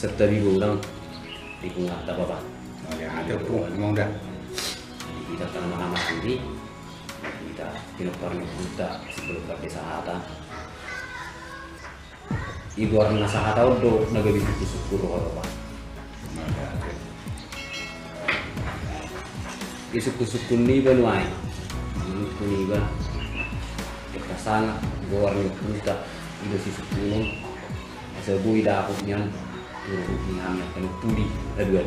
serta bigo ulang di bunga tak apa. Oh ya ada pun mau dah. Jadi kita tanam sendiri, kita pinopar kita sebelum ke desa hata. Ibu orang nasa hata udah nagabi itu syukur apa. Isuk-isuk ni ba nuai, ni ba. Kasana gawar ni punta ilo si sukunong asa bui da ako niyan turo ni hamya kan pudi aduan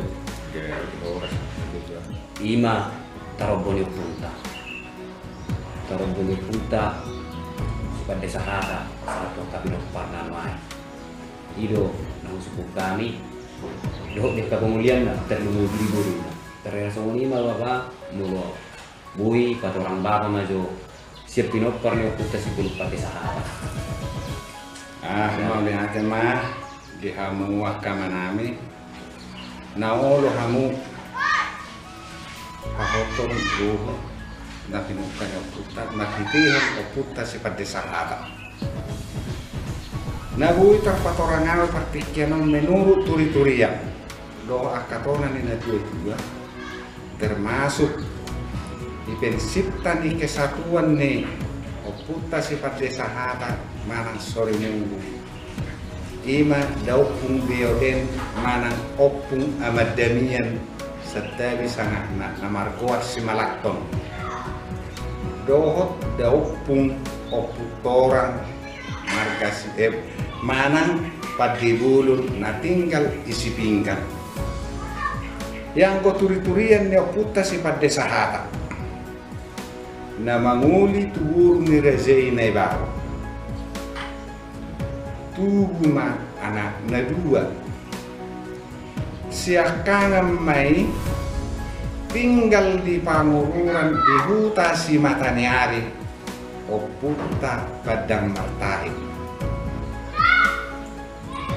ima taroboni punta pada sahara satu kabino parna mai ido nang suku kami do de kapengulian na terlalu buru terasa ni malaba mulo bui pat orang bapa majo siap pinopar ni puta si kulit pakai sahara. Mau lihat mah di hamu wakamanami. Naolo hamu pahoton buho na pinukan yung puta nakitihan o puta si pada sahara. Nabui terpatorangal partikianan menurut turi-turian. Doa katonan ini dua termasuk dipensiptan di kesatuan nih oputa sifat desa hata manang sore minggu ima daupung bioden manang opung amadamian serta bisa namar kuat si malakton dohot daupung oputoran markas manang padibulun na tinggal isi pinggan yang ko turi-turian nih oputa sifat desa hata na manguli tuur ni rezei na ibaw tuguma anak na dua siakangan may tinggal di pangururan di huta si matanyari o puta padang martahi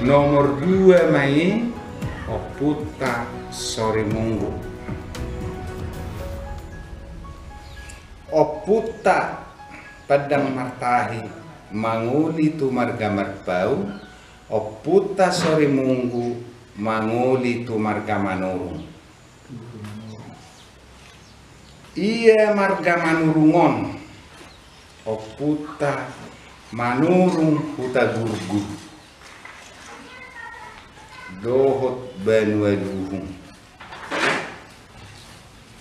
nomor dua may o puta sore munggu oputa padang martahi manguli tu marga marbau oputa sore munggu manguli tu marga manurung iya marga manurungon oputa manurung huta gurgu dohot banwaluhung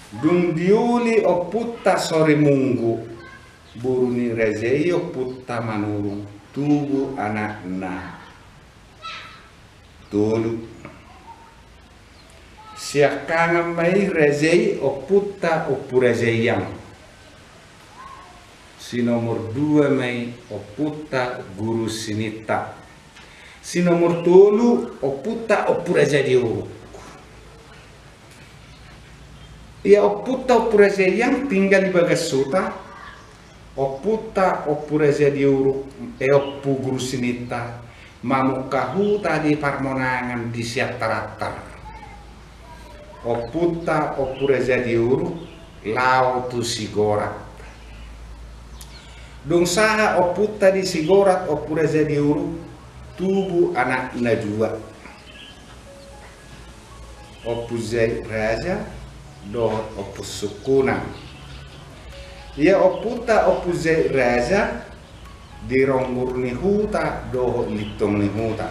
dung diuli oputta sore munggu buruni rezei oputta manurung tubuh anakna tulu siakangan mai rezei oputta oppu rezeiang si nomor dua mai oputta guru sinita si nomor tulu oputta oppu rezeiu ia oputa opureze yang tinggal di Bagasuta oputa opureze di uruk oppu guru sinita mamukahu tadi parmonangan di siap taratar oputa opureze di uruk lau tu sigorat dong saha oputa di sigorat opureze di uruk tubuh anak najwa opuzai raja dohot opus sukuna ia oputa opuzai raja di rongur ni huta dohot litong ni huta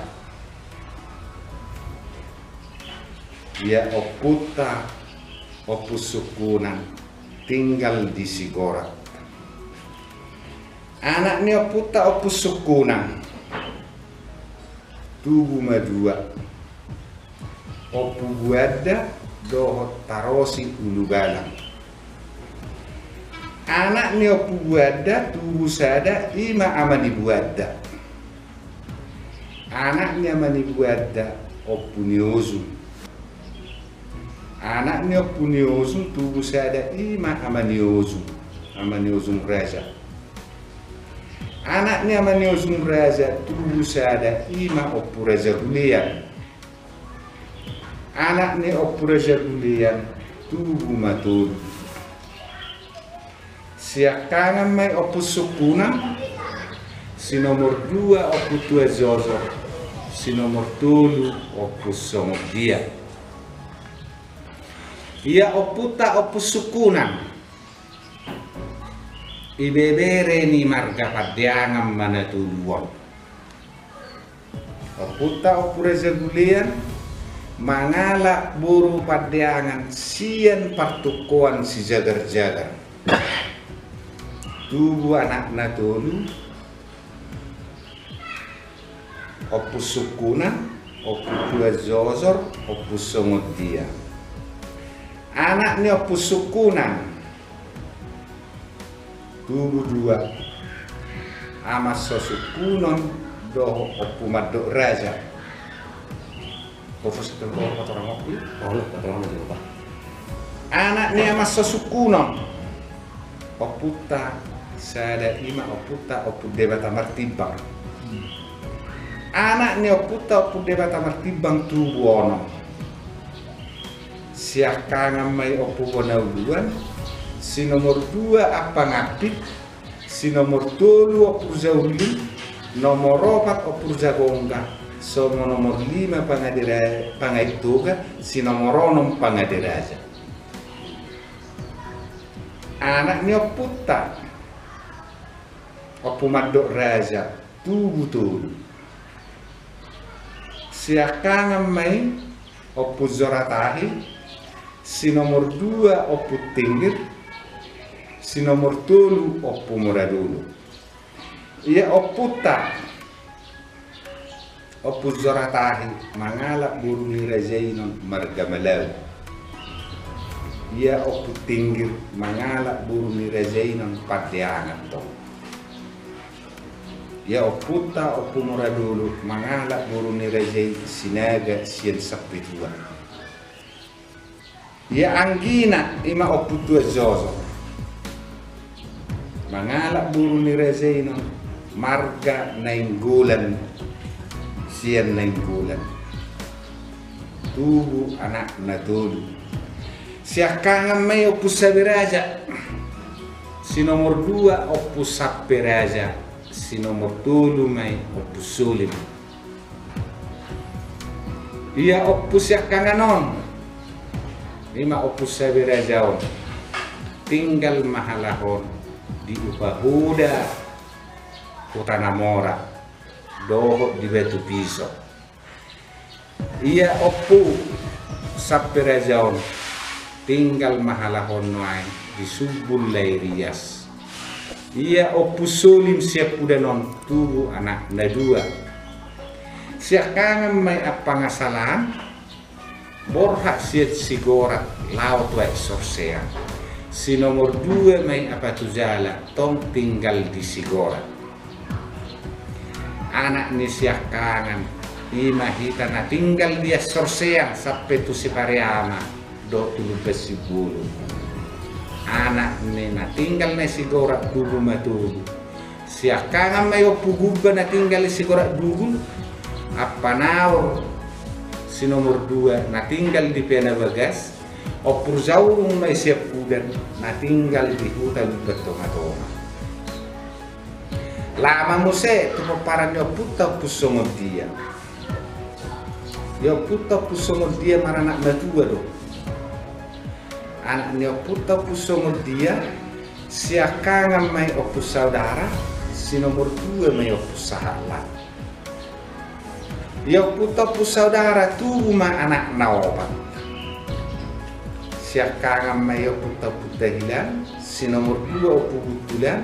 ia oputa opus sukuna tinggal di sigorat anak ni oputa opus sukuna tubuh madua opu buada dohot tarosi ulu galang anak ni opu buada tubuh sada ima amani buada anak ni amani buada opu niozum anak ni opu niozum tubuh sada ima amani ozum raja anak ni amani ozum raja tubuh sada ima opu raja hulian anak ni opuraja bulian tubuh matul siakangan mai opus sukuna si nomor dua opu tua zozo si nomor 3 opus songo dia. Ia oputa opus sukunan ibebere ni marga padiangam mana tuluan. Oputa opure segulian mangala buru padiangan sian partukuan si jagar-jagar. Tubuh anak natulu opus sukunan, opus dua zozor, opus songo dia. Anaknya opus sukunan tubuh 2 amas sosukunon doh opu madok raja. Fokus ke orang opu. Orang juga. Anaknya amas sosukunon oputa sada ima oputa opu debata martibang. Anaknya oputa opu debata martibang tubuh ono. Siakangan mai opu bona uluan. Si nomor 2 apa ngapit, si nomor 3 opur zauli, nomor 4 opur zagongga, so nomor 5 pangaituga, si nomor 6 pangadiraja. Anaknya puta, opu madok raja, tubuh. Siakangan mai opu zoratahi, si nomor 2 opu tinggir, si nomor 3 opu moradulu. Ia oputa opu zoratahi mangala buru nirajainon marga malau. Ia opu tinggir mangala buru nirajainon padiangan to. Ia oputa opu moradulu mangala buru nirajai sinaga sian sapitua. Ia anggina ima opu 2 zozo mangala buru nirajainon marga nainggulan sian nainggulan tubuh anak natulu. Siakangan may opu sabiraja, si nomor 2 opu sapiraja, si nomor 3 may opu sulim. Ia opu siakanganon lima opu sabirajaon tinggal mahalahon di upahuda Kutanamora doho di Batu Piso. Ia opu sapirajaon tinggal mahalahon noai di Subul Lairias. Ia opu sulim siap udanon tubuh anak nadua. Siakangan may apa ngasalan borhak siat sigorat laut wa sorsea. Si nomor 2 may apa tujala tong tinggal di sigorat. Anak ni siakangan ima hita na tinggal dia sorsea sampai tu si pariama do tulu besibulu. Anak ni na tinggal na sigorat dugu matugu. Siakangan may opu guba na tinggal di sigorat dugu. Apa nawar si nomor 2 na tinggal di pena bagas, opur zaurung may siap udan na tinggal di hutan bertonga-tonga. Lama muse tu paparan yo puta pusongo dia. Yo puta pusongo dia maranak natua do. Anak yo puta pusongo dia siakangan may opus saudara, si nomor 2 may opus sahabat. Yo puta pu saudara tu ma anak naobat. Siakangan may puta hilang, si nomor 2 opu butulan,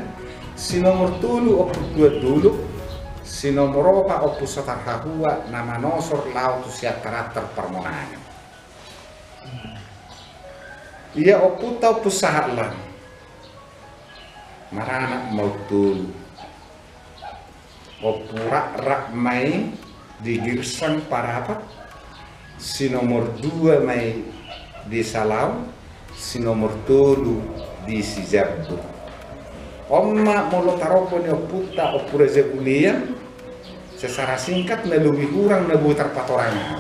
si nomor 3 opu 2 dulu, si nomor 4 opu satarhahua nama nosor laut siap karakter permonangan. Ia opu tau pusahalan maranak mau tulu opu rak may di girsang parapat, si nomor 2 may di salau, si nomor 3 di sijabu. Omma molo taropo ni oputa opure zekulian secara singkat na lebih kurang na butar patorangan.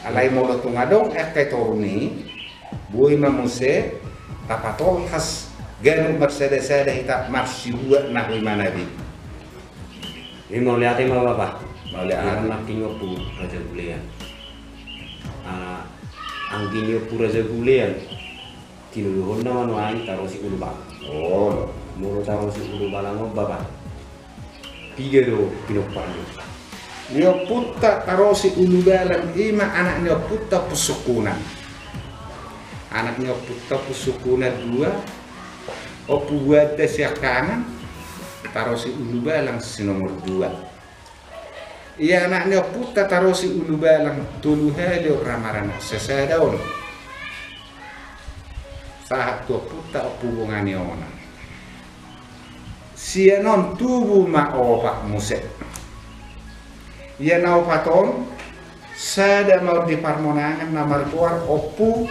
Alai molo tungadong kay toruni buy mamuse tapatol has ganun marsede-sede hita marsiwa na huy manabi. Ini mau lihat mau apa? Mau lihat anak kinyo pu raja gulean. Ang kinyo pu raja gulean. Kinuluhon naman wain taruh si ulu bang. Oh, Muro taruh si ulu balang bapa. Tiga do pinokpan. nio putta tarosi ulu balang ima anak nio putta pusukunan. Anak nio putta pusukunan 2. Opu buat siakangan tarosi ulu balang si nomor 2. Iya anak nio putta tarosi ulu balang tulu helio ramarana sesadaon. Saat tua putta hubungannya ona. Sia non tubuh ma opak musek. Ia nau paton sada mau di parmonangan namar keluar opu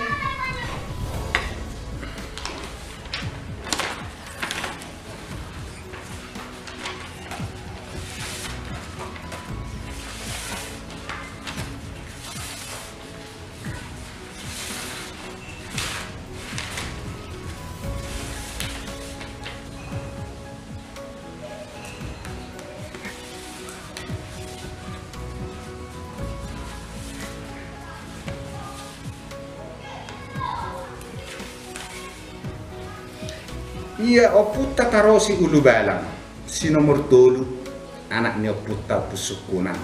iya oputta tarosi ulu balang si nomor 2 anaknya oputta pusukunan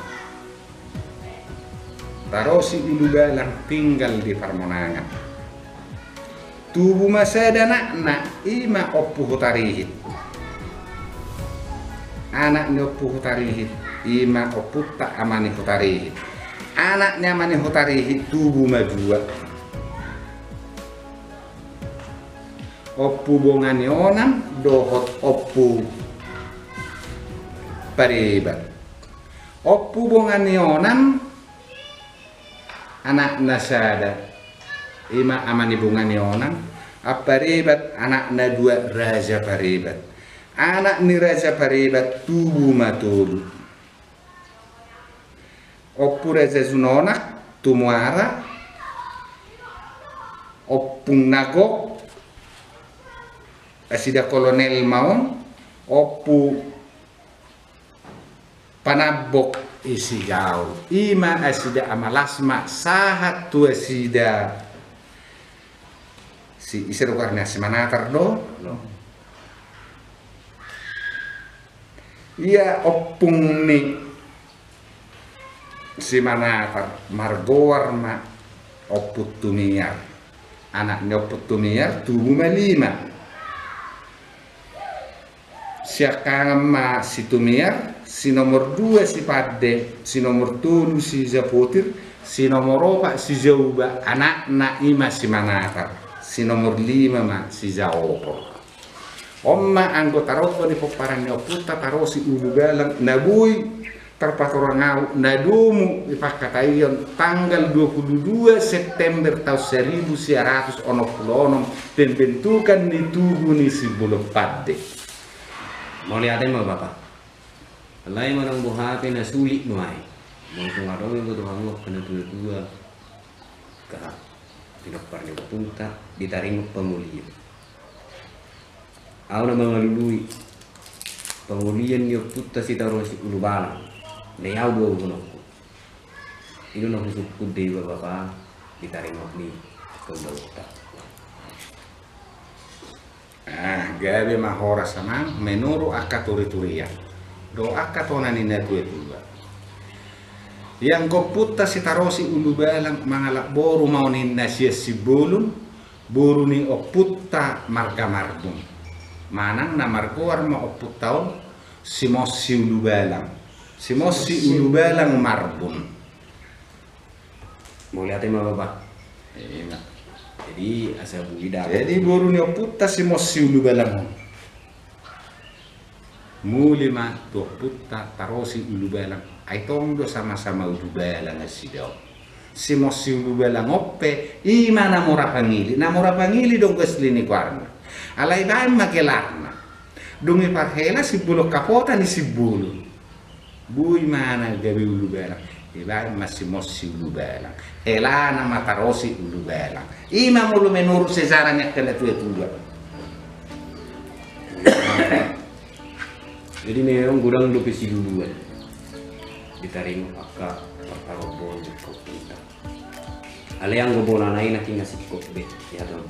tarosi ulu balang tinggal di parmonangan tubuh masada nak ima oppu hutarihit anaknya oppu hutarihit ima oputta amani hutarihit anaknya amani hutarihit tubuh madua oppu bongani onam dohot oppu paribat oppu bongani onam anak nasada ima amani bongani onam aparibat anak na 2 raja paribat anak ni raja paribat tubuh matulu oppu raja zunonak tumuara oppung nagok asida kolonel maon oppu panabok isi jauh ima asida amalasma sahat tu asida si isero karena semanatar do iya oppung ni si manatar margoar ma oppu tumiar anaknya oppu tumiar tubuh 5 siakangan ma si tumiar si nomor 2 si padde si nomor 3 si zapotir si nomor 4 si zauba anak na ima si manatar si nomor 5 ma si zaopor omma anggota roko di poparannya oputta tarosi ulu balang nabui terpatorangau nadumu ipakatayon tanggal 22 September tahun 1966 pembentukan di tubuh ni si bulu padde. Mau lihatin mau bapak? Lain orang buhati na sulit nuai. Mau pengaruh itu doang ngok kena dua ke pinokparnya punta ditaring pengulian. Aku nama ngalului pengulian yo puta si taruh si ulu balang. Neyau 2 gunungku. Itu nak suku dewa bapak ditaring ngok ni kembali. Gabe mahora sama menuru akaturi-turia do akatona nina dua yang koputta si tarosi ulu balang mangalak boru mau nina sia si bolun boru ni oputta marga marbun manang na margoar ma oputtaon si mossi ulu balang marbun Mau lihatin mau bapak? Iya. Jadi asal buida. Jadi boru ni oputta si mossi ulu balang mulima tu oputta tarosi ulu balang ai tondo sama-sama ulu balang asidao si mossi ulu balang oppe ima namora pangili dong keslini kuarna alai bae makelarna dungi parhela si bulu kapota ni si bulu bui mana gabi ulu balang ibai masih mossi ulu balang elana matarosi ulu balang ima mulu menurut sejarahnya kena tua. Jadi memang gudang 22. ditaring akka pertarobon ko kita ale yang gobona nai na kinga sikko be ya dam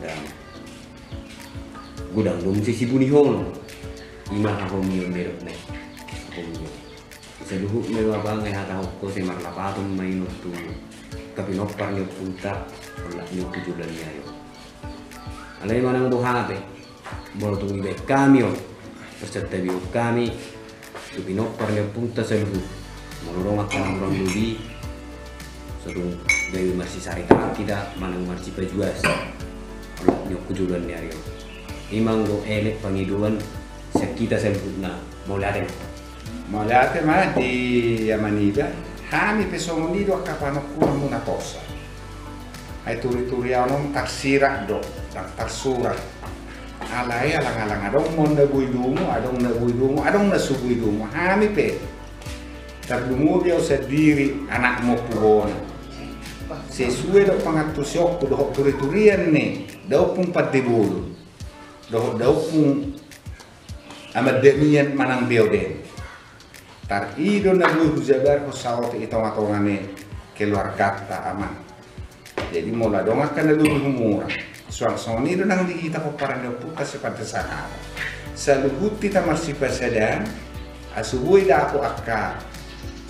gudang dum si buni hono ima ako miyo merot ne ako miyo sa luhu mewa bangai hata ko se marlapaton maino tu tapi nopar ni punta wala ni tujulan niya yo ale manang buhate bolo tu ibe kamio percetta bio kami tu binopar ni punta sa luhu menurung akan orang luli seru dari masih sari tidak manang marci pajuas Allah nyok kujulan ni ayo imang go elek pangiduan sekita sempurna molate mah di Yamanida kami pesong nido kapano kuno muna cosa ay turi-turi anom taksirak do taksurat alay alang-alang adong mon na buidumo adong na subuidumo kami pe tardungo dia sa diri anak mo puhon sesuai do pangatusok do turi-turian ni daw pung padibul daw pung amademian manang beoden tar ido na buhu jabar ko sawat itong-atongane keluarga ta aman jadi mula dong akan lebih murah soal nido nang dikita ko parang puta seperti sana sa luhut kita masih pasadan asubuhi da ako akka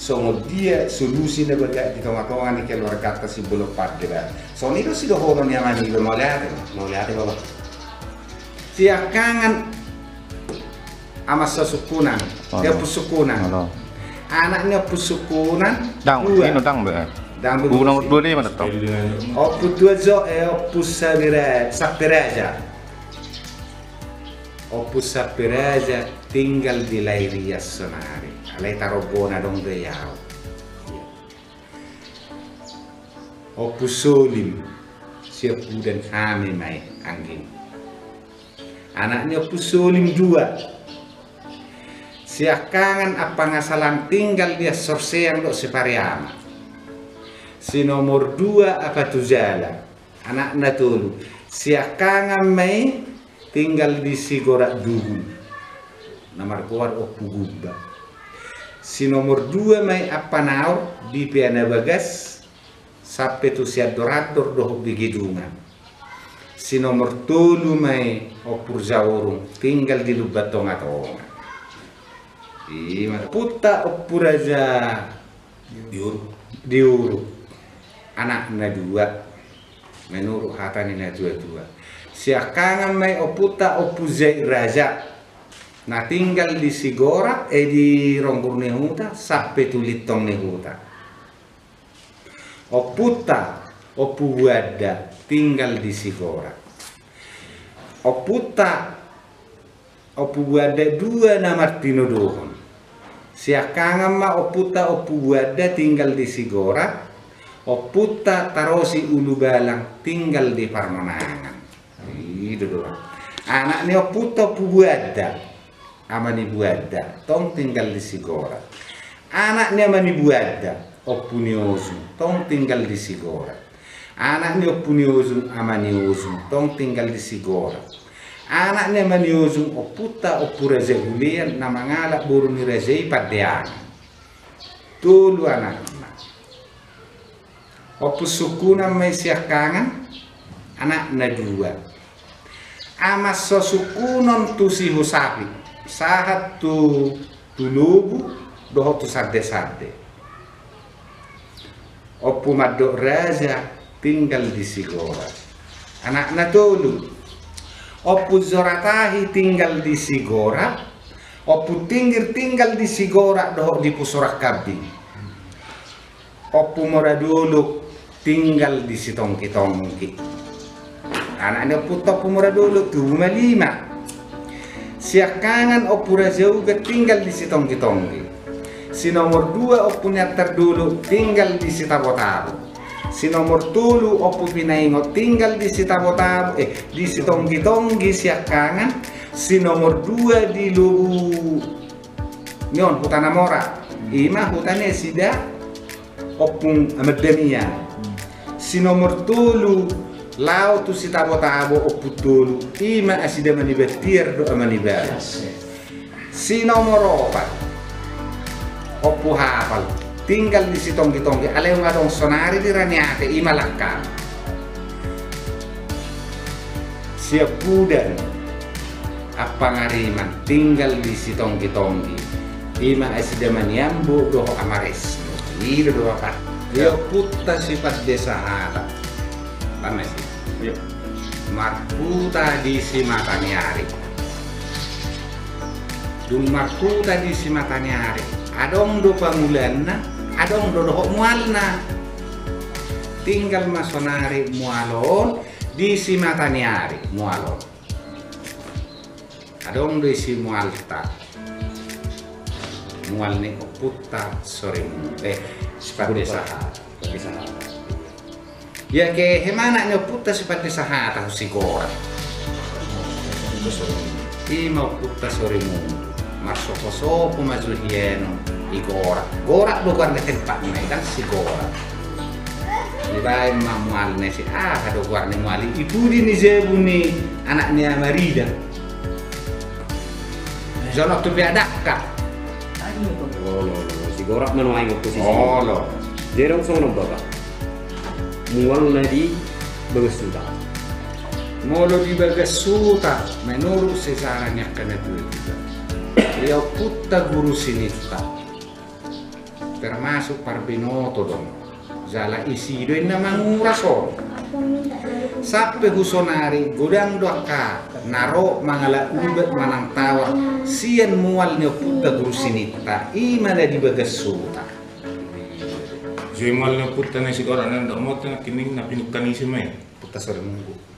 so dia solusi na baga di tong-atongan ni keluarga ta si bulok padde ba so nido si dohono ni amani go moliate baba siya kangan ama sukunan dia pusukunan anaknya pusukunan dang ini dang be dang bu nomor 2 ni mana tahu opus sapiraja opus sapiraja tinggal di Lairia Sonari alay tarobona dong deyao opus solim siap dan kami mai angin anaknya opus solim 2 siakangan apa ngasalan tinggal dia sorseang do separiama si nomor 2 apa tujala anak natulu siakangan mai tinggal di Sigorak Dugu nomor kuar opugubba si nomor 2 mai apa naur di Piana Bagas sampai tu siadorator do bigidungan si nomor 3 mai opur Zawurung tinggal di Lubatonga-tonga puta opuraja diuruk anak na 2 menurut hatani na 2 siakangan mai oputa opuzai raja na tinggal di Sigora di Ronggor Nehuta sampai tulitong Nehuta oputa opuwada tinggal di Sigora oputa opuwada 2 na Martino Dohon siakangan ma oputa opuwada tinggal di Sigora oputa tarosi Ulu Balang tinggal di Parmonangan itu doang anaknya oputa opuwada amani buada tong tinggal di Sigora anaknya amani buada opuniozu tong tinggal di Sigora anaknya opuniozu amani ozu tong tinggal di Sigora anaknya maniozung oputa opuraja gulian nama ngalak buru ni rajai padean tulu anaknya opus sukuna mai siakangan anak na 2 amas sosukunon tu si husapi sahat tu tulubu doho tu sarde opu madok raja tinggal di Sigora anak na tulu opu Zoratahi tinggal di Sigora opu Tinggir tinggal di Sigora doho di Pusorak Kabi opu Moraduluk tinggal di Sitongki-tongki anaknya opu Moraduluk 5 siakangan opu Rajauga tinggal di Sitongki-tongki si nomor 2 opu Nyatarduluk tinggal di Sitabo-tabo si nomor 3 opu Pinaingo tinggal di Sitabo-tabo di Sitongki-tongki siakangan si nomor 2 di Lubu nyon hutana mora ima hutane sida opung amademia si nomor 3 lao tu Sitabo-tabo opu tulu ima asida manibatir do amanibal si nomor 4 opu Hapal tinggal di sitonggi-tonggi aleo ngadong sonari di raniate imalakka siap budan apa ngariman tinggal di sitonggi-tonggi ima asidaman yambu doho amares iro doho apa yo putta sifat desa hata panas yo marputa di simataniari dung marputa di simataniari adong do pangulanna adong do doho mualna tinggal masonari mualon di simataniari mualon adong do isi mualta mualne putta soremu sifat desa ya ke hemana nyo putta sifat desa hata sigora ima putta soremu marsopo-sopo mazuhieno igora gora bukan ke tempat kan sigora di bae mamualne si kado guarne muali itu di nizebu ni anaknya Marida jono tu biadakka si gorak menuai posisi lo derong sono baba mual nadi begesuta molo di bagasuta menurut sesarannya kena duit dia putta guru sinita termasuk parbinoto dong zala isi do inna manguraso sappe husonari godang doaka naro mangala ubat manang tawar sian mualnya putta guru sinita imana di bagasuta Jual na puta na siguro na ndak mo na kining na pinukan ni si May. putta sore minggu